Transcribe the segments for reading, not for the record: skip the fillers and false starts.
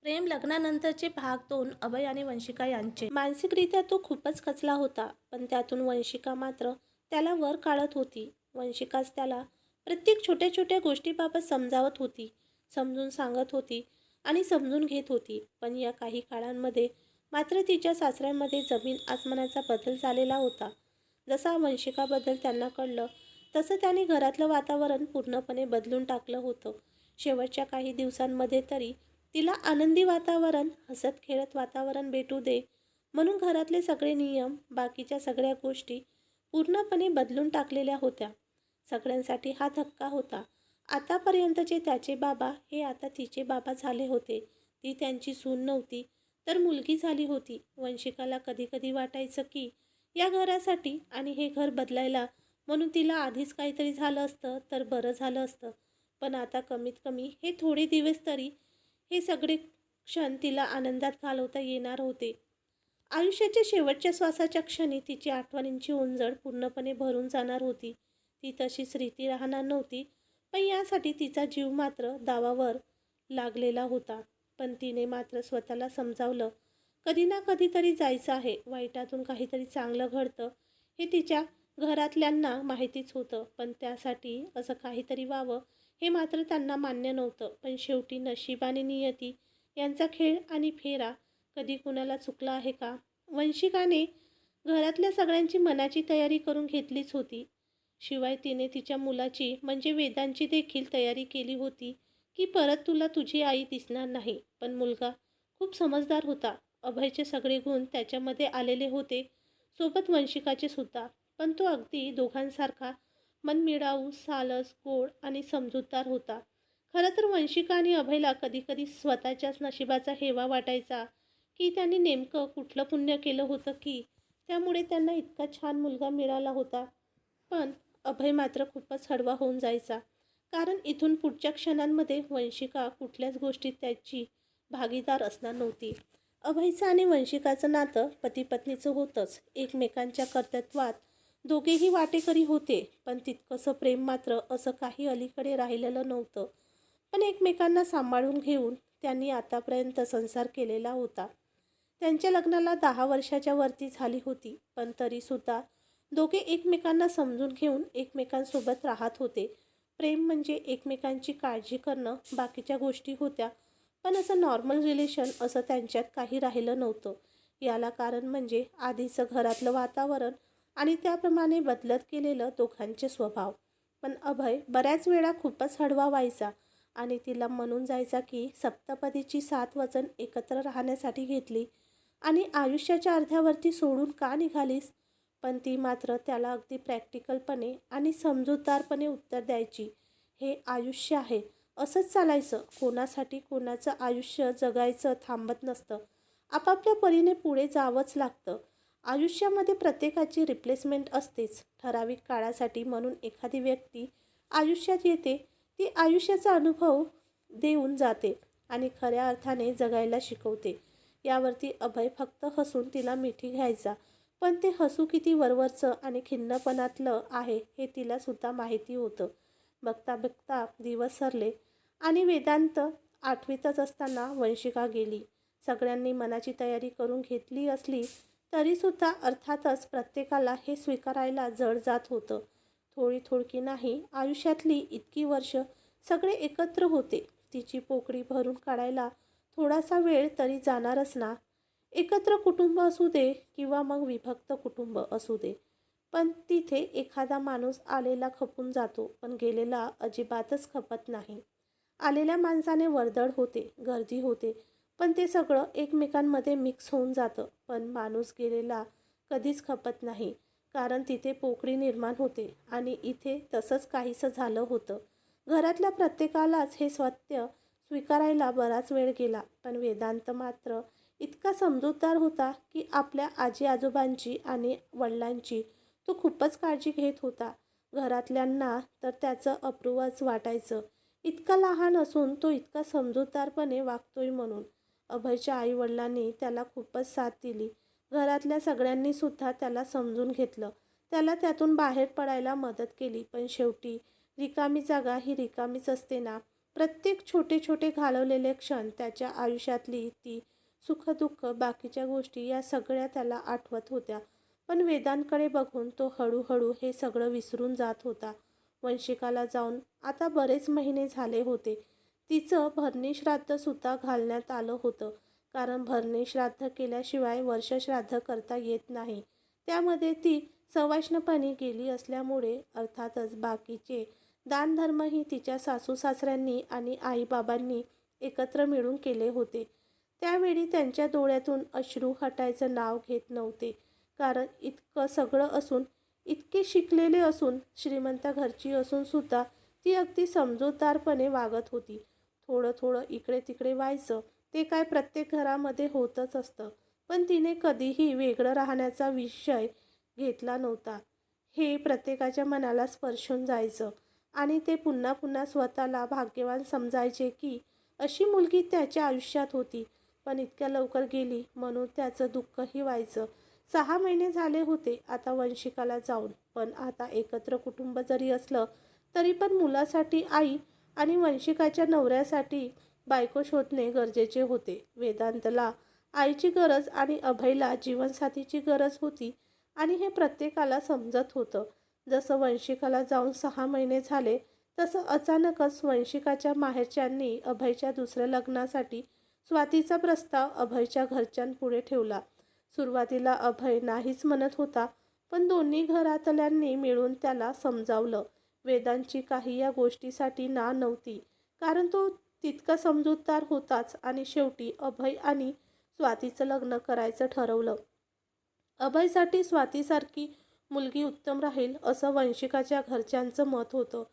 प्रेम लग्नानंतरचे भाग 2 अभय आणि वंशिका यांचे. मानसिकरित्या तो खूपच खचला होता, पण त्यातून वंशिका मात्र त्याला वर काढत होती. वंशिकाच त्याला प्रत्येक छोट्या छोट्या गोष्टीबाबत समजावत होती, समजून सांगत होती आणि समजून घेत होती. पण या काही काळांमध्ये मात्र तिच्या सासऱ्यांमध्ये जमीन आसमानाचा बदल झालेला होता. जसा वंशिकाबद्दल त्यांना कळलं तसं त्याने घरातलं वातावरण पूर्णपणे बदलून टाकलं होतं. शेवटच्या काही दिवसांमध्ये तरी तिला आनंदी वातावरण, हसत खेळत वातावरण भेटू दे म्हणून घरातले सगळे नियम, बाकीच्या सगळ्या गोष्टी पूर्णपणे बदलून टाकलेल्या होत्या. सगळ्यांसाठी हा धक्का होता. आतापर्यंतचे त्याचे बाबा हे आता तिचे बाबा झाले होते. ती त्यांची सून नव्हती तर मुलगी झाली होती. वंशिकाला कधी कधी वाटायचं की या घरासाठी आणि हे घर बदलायला म्हणून तिला आधीच काहीतरी झालं असतं तर बरं झालं असतं. पण आता कमीत कमी हे थोडे दिवस तरी हे सगळे क्षण तिला आनंदात घालवता येणार होते. आयुष्याच्या शेवटच्या श्वासाच्या क्षणी तिची आठवणींची ओंजळ पूर्णपणे भरून जाणार होती. ती तशीच रीती राहणार नव्हती, पण यासाठी तिचा जीव मात्र दावावर लागलेला होता. पण तिने मात्र स्वतःला समजावलं, कधी ना कधीतरी जायचं आहे. वाईटातून काहीतरी चांगलं घडतं हे तिच्या घरातल्यांना माहितीच होतं, पण त्यासाठी असं काहीतरी व्हावं हे मात्र त्यांना मान्य नव्हतं. पण शेवटी नशीब आणि नियती यांचा खेळ आणि फेरा कधी कुणाला चुकला आहे का? वंशिकाने घरातल्या सगळ्यांची मनाची तयारी करून घेतलीच होती. शिवाय तिने तिच्या मुलाची म्हणजे वेदांची देखील तयारी केली होती की परत तुला तुझी आई दिसणार नाही. पण मुलगा खूप समजदार होता. अभयचे सगळे गुण त्याच्यामध्ये आलेले होते, सोबत वंशिकाचे सुद्धा. पण तो अगदी दोघांसारखा मनमिळाऊ, सालस, गोड आणि समजूतदार होता. खरं तर वंशिका आणि अभयला कधी कधी स्वतःच्याच नशिबाचा हेवा वाटायचा की त्यांनी नेमकं कुठलं पुण्य केलं होतं की त्यामुळे त्यांना इतका छान मुलगा मिळाला होता. पण अभय मात्र खूपच हळवा होऊन जायचा, कारण इथून पुढच्या क्षणांमध्ये वंशिका कुठल्याच गोष्टीत त्याची भागीदार असणार नव्हती. अभयचं आणि वंशिकाचं नातं पती पत्नीचं होतंच. एकमेकांच्या कर्तृत्वात दोघेही वाटेकरी होते, पण तितकंसं प्रेम मात्र असं काही अलीकडे राहिलेलं नव्हतं. पण एकमेकांना सांभाळून घेऊन त्यांनी आतापर्यंत संसार केलेला होता. त्यांच्या लग्नाला 10 वर्षाच्या वरती झाली होती, पण तरीसुद्धा दोघे एकमेकांना समजून घेऊन एकमेकांसोबत राहत होते. प्रेम म्हणजे एकमेकांची काळजी करणं, बाकीच्या गोष्टी होत्या, पण असं नॉर्मल रिलेशन असं त्यांच्यात काही राहिलं नव्हतं. याला कारण म्हणजे आधीचं घरातलं वातावरण आणि त्याप्रमाणे बदलत गेलेलं दोघांचे स्वभाव. पण अभय बऱ्याच वेळा खूपच हळवा व्हायचा आणि तिला म्हणून जायचा की सप्तपदीची 7 वचन एकत्र राहण्यासाठी घेतली आणि आयुष्याच्या अर्ध्यावरती सोडून का निघालीस. पण ती मात्र त्याला अगदी प्रॅक्टिकलपणे आणि समजूतदारपणे उत्तर द्यायची, हे आयुष्य आहे, असंच चालायचं. कोणासाठी कोणाचं आयुष्य जगायचं थांबत नसतं. आपापल्या परीने पुढे जावंच लागतं. आयुष्यामध्ये प्रत्येकाची रिप्लेसमेंट असतेच ठराविक काळासाठी. म्हणून एखादी व्यक्ती आयुष्यात येते, ती आयुष्याचा अनुभव देऊन जाते आणि खऱ्या अर्थाने जगायला शिकवते. यावरती अभय फक्त हसून तिला मिठी घ्यायचा, पण ते हसू किती वरवरचं आणि खिन्नपणातलं आहे हे तिला सुद्धा माहिती होतं. बघता बघता दिवस सरले आणि वेदांत 8वीतच असताना वंशिका गेली. सगळ्यांनी मनाची तयारी करून घेतली असली तरीसुद्धा अर्थातच प्रत्येकाला हे स्वीकारायला जड जात होतं. थोडी थोडकी नाही, आयुष्यातली इतकी वर्ष सगळे एकत्र होते. तिची पोकळी भरून काढायला थोडासा वेळ तरी जाणारच ना. एकत्र कुटुंब असू दे किंवा मग विभक्त कुटुंब असू दे, पण तिथे एखादा माणूस आलेला खपून जातो, पण गेलेला अजिबातच खपत नाही. आलेल्या माणसाने वर्दळ होते, गर्दी होते, पण ते सगळं एकमेकांमध्ये मिक्स होऊन जातं. पण माणूस गेलेला कधीच खपत नाही, कारण तिथे पोकळी निर्माण होते आणि इथे तसंच काहीसं झालं होतं. घरातल्या प्रत्येकालाच हे सत्य स्वीकारायला बराच वेळ गेला, पण वेदांत मात्र इतका समजूतदार होता की आपल्या आजी आजोबांची आणि वडिलांची तो खूपच काळजी घेत होता. घरातल्यांना तर त्याचं अप्रूवच वाटायचं, इतका लहान असून तो इतका समजूतदारपणे वागतोय म्हणून. अभयच्या आई वडिलांनी त्याला खूपच साथ दिली. घरातल्या सगळ्यांनी सुद्धा त्याला समजून घेतलं, त्याला त्यातून बाहेर पडायला मदत केली. पण शेवटी रिकामी जागा ही रिकामीच असते ना. प्रत्येक छोटे छोटे घालवलेले क्षण, त्याच्या आयुष्यातली ती सुखदुःख, बाकीच्या गोष्टी या सगळ्या त्याला आठवत होत्या. पण वेदांकडे बघून तो हळूहळू हे सगळं विसरून जात होता. वंशिकाला जाऊन आता बरेच महिने झाले होते. तिचं भरणी श्राद्धसुद्धा घालण्यात आलं होतं, कारण भरणी श्राद्ध केल्याशिवाय वर्षश्राद्ध करता येत नाही. त्यामध्ये ती सवाष्णपणी गेली असल्यामुळे अर्थातच बाकीचे दानधर्मही तिच्या सासू सासऱ्यांनी आणि आईबाबांनी एकत्र मिळून केले होते. त्यावेळी त्यांच्या डोळ्यातून अश्रू हटायचं नाव घेत नव्हते, कारण इतकं सगळं असून, इतके शिकलेले असून, श्रीमंत घरची असून सुद्धा ती अगदी समजूतदारपणे वागत होती. थोडं थोडं इकडे तिकडे व्हायचं, ते काय प्रत्येक घरामध्ये होतच असतं, पण तिने कधीही वेगळं राहण्याचा विषय घेतला नव्हता. हे प्रत्येकाच्या मनाला स्पर्शून जायचं आणि ते पुन्हा पुन्हा स्वतःला भाग्यवान समजायचे की अशी मुलगी त्याच्या आयुष्यात होती. पण इतक्या लवकर गेली म्हणून त्याचं दुःखही व्हायचं. 6 महिने झाले होते आता वंशिकाला जाऊन, पण आता एकत्र कुटुंब जरी असलं तरी पण मुलासाठी आई आणि वंशिकाच्या नवऱ्यासाठी बायको शोधणे गरजेचे होते. वेदांतला आईची गरज आणि अभयला जीवनसाथीची गरज होती आणि हे प्रत्येकाला समजत होतं. जसं वंशिकाला जाऊन 6 महिने झाले, तसं अचानकच वंशिकाच्या माहेरच्यांनी अभयच्या दुसऱ्या लग्नासाठी स्वातीचा प्रस्ताव अभयच्या घरच्यांपुढे ठेवला. सुरुवातीला अभय नाहीच म्हणत होता, पण दोन्ही घरातल्यांनी मिळून त्याला समजावलं. वेदांची काही या गोष्टीसाठी ना नव्हती, कारण तो तितका समजूतदार होताच आणि शेवटी अभय आणि स्वातीचं लग्न करायचं ठरवलं. अभयसाठी स्वातीसारखी मुलगी उत्तम राहील असं वंशिकाच्या घरच्यांचं मत होतं.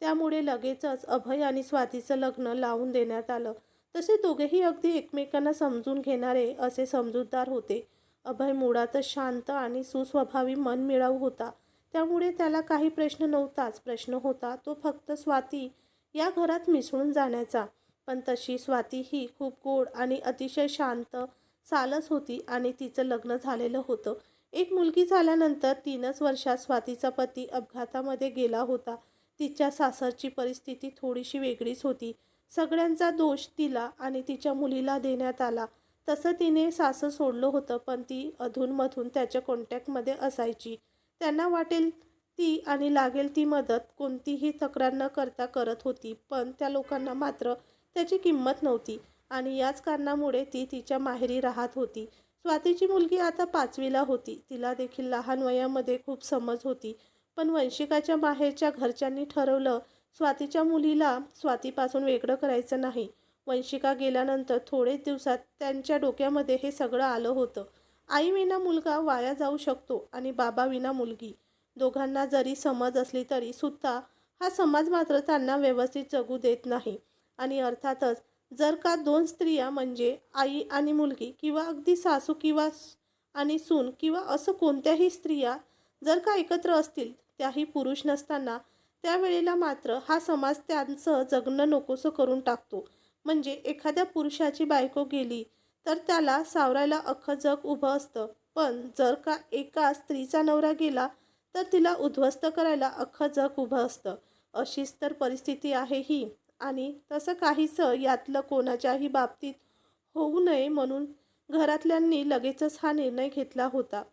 त्यामुळे लगेचच अभय आणि स्वातीचं लग्न लावून देण्यात आलं. तसे दोघेही अगदी एकमेकांना समजून घेणारे असे समजूतदार होते. अभय मुळातच शांत आणि सुस्वभावी मनमिळाऊ होता, त्यामुळे त्याला काही प्रश्न नव्हताच. प्रश्न होता तो फक्त स्वाती या घरात मिसळून जाण्याचा. पण तशी स्वाती ही खूप गोड आणि अतिशय शांत सालस होती आणि तिचं लग्न झालेलं होतं. एक मुलगी झाल्यानंतर 3च वर्षात स्वातीचा पती अपघातामध्ये गेला होता. तिच्या सासरची परिस्थिती थोडीशी वेगळीच होती. सगळ्यांचा दोष तिला आणि तिच्या मुलीला देण्यात आला. तसं तिने सासर सोडलं होतं, पण ती अधूनमधून त्याच्या कॉन्टॅक्टमध्ये असायची. त्यांना वाटेल ती आणि लागेल ती मदत कोणतीही तक्रार न करता करत होती. पण त्या लोकांना मात्र त्याची किंमत नव्हती आणि याच कारणामुळे ती तिच्या माहेरी राहत होती. स्वातीची मुलगी आता 5वीला होती. तिला देखील लहान वयामध्ये खूप समज होती. पण वंशिकाच्या माहेरच्या घरच्यांनी ठरवलं स्वातीच्या मुलीला स्वातीपासून वेगळं करायचं नाही. वंशिका गेल्यानंतर थोडेच दिवसात त्यांच्या डोक्यामध्ये हे सगळं आलं होतं. आई विना मुलगा वाया जाऊ शकतो आणि बाबा विना मुलगी. दोघांना जरी समज असली तरी सुद्धा हा समाज मात्र त्यांना व्यवस्थित जगू देत नाही. आणि अर्थातच जर का 2 स्त्रिया म्हणजे आई आणि मुलगी किंवा अगदी सासू किंवा आणि सून किंवा असं कोणत्याही स्त्रिया जर का एकत्र असतील, त्याही पुरुष नसताना, त्यावेळेला मात्र हा समाज त्यांचं जगणं नकोसं करून टाकतो. म्हणजे एखाद्या पुरुषाची बायको गेली तर त्याला सावरायला अख्खं जग उभं असतं, पण जर का एका स्त्रीचा नवरा गेला तर तिला उद्ध्वस्त करायला अख्खं जग उभं असतं. अशीच तर परिस्थिती आहे ही. आणि तसं काहीसं यातलं कोणाच्याही बाबतीत होऊ नये म्हणून घरातल्यांनी लगेचच हा निर्णय घेतला होता.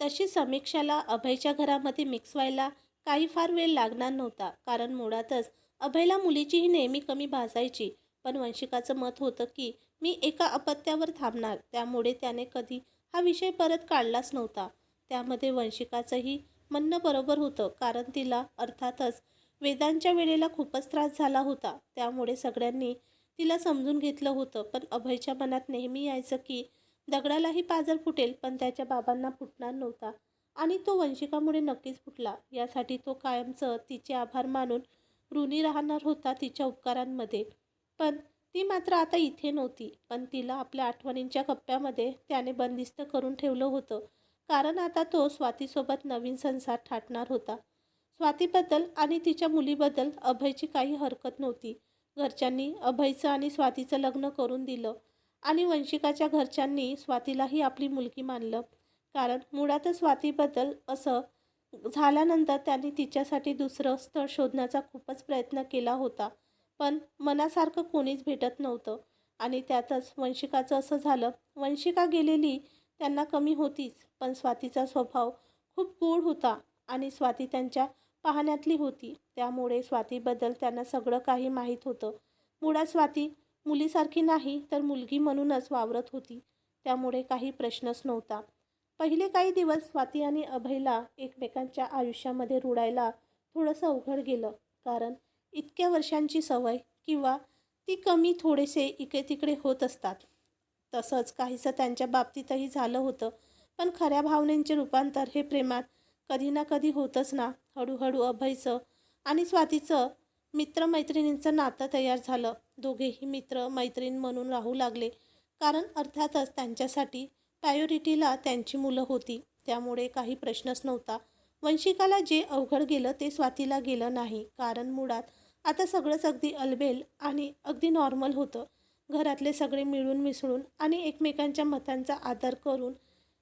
तशी समीक्षाला अभयच्या घरामध्ये मिक्स व्हायला काही फार वेळ लागणार नव्हता, कारण मुळातच अभयला मुलीचीही नेहमी कमी भासायची. पण वंशिकाचं मत होतं की मी एका अपत्यावर थांबणार, त्यामुळे त्याने कधी हा विषय परत काढलाच नव्हता. त्यामध्ये वंशिकाचंही म्हणणं बरोबर होतं, कारण तिला अर्थातच वेदांच्या वेळेला खूपच त्रास झाला होता. त्यामुळे सगळ्यांनी तिला समजून घेतलं होतं. पण अभयच्या मनात नेहमी यायचं की दगडालाही पाझर फुटेल, पण त्याच्या बाबांना फुटणार नव्हता आणि तो वंशिकामुळे नक्कीच फुटला. यासाठी तो कायमचं तिचे आभार मानून ऋणी राहणार होता तिच्या उपकारांमध्ये. पण ती मात्र आता इथे नव्हती, पण तिला आपल्या आठवणींच्या कप्प्यामध्ये त्याने बंदिस्त करून ठेवलं होतं, कारण आता तो स्वातीसोबत नवीन संसार थाटणार होता. स्वातीबद्दल आणि तिच्या मुलीबद्दल अभयची काही हरकत नव्हती. घरच्यांनी अभयचं आणि स्वातीचं लग्न करून दिलं आणि वंशिकाच्या घरच्यांनी स्वातीलाही आपली मुलगी मानलं, कारण मुळातच स्वातीबद्दल असं झाल्यानंतर त्यांनी तिच्यासाठी दुसरं स्थळ शोधण्याचा खूपच प्रयत्न केला होता. पण मनासारखं कोणीच भेटत नव्हतं. आणि त्यातच वंशिकाचं असं झालं. वंशिका गेलेली त्यांना कमी होतीच, पण स्वातीचा स्वभाव खूप गोड होता आणि स्वाती त्यांच्या पाहण्यातली होती. त्यामुळे स्वातीबद्दल त्यांना सगळं काही माहीत होतं. मुळात स्वाती मुलीसारखी नाही तर मुलगी म्हणूनच वावरत होती. त्यामुळे काही प्रश्नच नव्हता. पहिले काही दिवस स्वाती आणि अभयला एकमेकांच्या आयुष्यामध्ये रुळायला थोडंसं अवघड गेलं. कारण इतक्या वर्षांची सवय किंवा ती कमी थोडेसे इकडे तिकडे होत असतात. तसंच काहीसं त्यांच्या बाबतीतही झालं होतं. पण खऱ्या भावनेचे रूपांतर हे प्रेमात कधी ना कधी होतंच ना. हळूहळू अभयचं आणि स्वातीचं मित्रमैत्रिणींचं नातं तयार झालं. दोघेही मित्र मैत्रीण म्हणून राहू लागले. कारण अर्थातच त्यांच्यासाठी प्रायोरिटीला त्यांची मुलं होती. त्यामुळे काही प्रश्नच नव्हता. वंशिकाला जे अवघड गेलं ते स्वातीला गेलं नाही. कारण मुळात आता सगळंच अगदी अलबेल आणि अगदी नॉर्मल होतं. घरातले सगळे मिळून मिसळून आणि एकमेकांच्या मतांचा आदर करून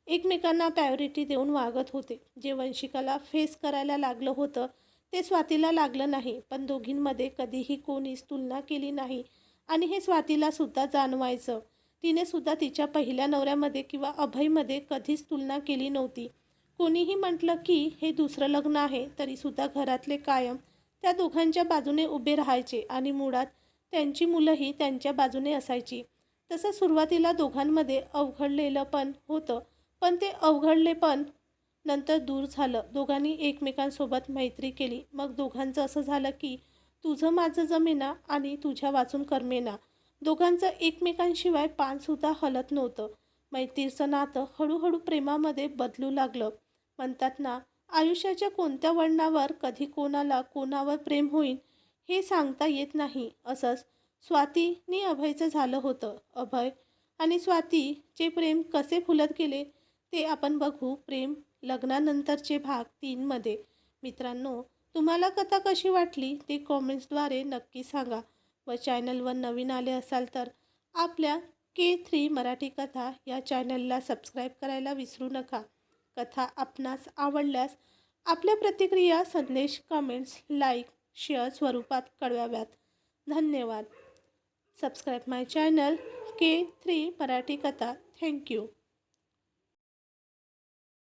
एकमेकांना प्रायोरिटी देऊन वागत होते. जे वंशिकाला फेस करायला लागलं होतं ते स्वातीला लागलं नाही. पण दोघींमध्ये कधीही कोणीच तुलना केली नाही आणि हे स्वातीला सुद्धा जाणवायचं. तिने सुद्धा तिच्या पहिल्या नवऱ्यामध्ये किंवा अभयमध्ये कधीच तुलना केली नव्हती. कोणीही म्हटलं की हे दुसरं लग्न आहे तरीसुद्धा घरातले कायम त्या दोघांच्या बाजूने उभे राहायचे आणि मुळात त्यांची मुलंही त्यांच्या बाजूने असायची. तसं सुरुवातीला दोघांमध्ये अवघडलेलं पण होतं. पण ते अवघडले पण नंतर दूर झालं. दोघांनी एकमेकांसोबत मैत्री केली. मग दोघांचं असं झालं की तुझं माझं जमेना आणि तुझ्या वाचून करमेना. दोघांचं एकमेकांशिवाय पानसुद्धा हलत नव्हतं. मैत्रीचं नातं हळूहळू प्रेमामध्ये बदलू लागलं. म्हणतात ना, आयुष्याच्या कोणत्या वळणावर कधी कोणाला कोणावर प्रेम होईल हे सांगता येत नाही. असंच स्वातीनी अभयचं झालं होतं. अभय आणि स्वातीचे प्रेम कसे फुलत गेले ते आपण बघू प्रेम लग्नानंतरचे भाग 3 मध्ये. मित्रांनो, तुम्हाला कथा कशी वाटली ते कॉमेंट्सद्वारे नक्की सांगा. व चॅनलवर नवीन आले असाल तर आपल्या K3 मराठी कथा या चॅनलला सबस्क्राईब करायला विसरू नका. कथा आपणास आवडल्यास आपल्या प्रतिक्रिया संदेश कमेंट्स लाईक शेअर स्वरूपात कळवाव्यात. धन्यवाद. सबस्क्राईब माय चॅनल K3 मराठी कथा. थँक्यू.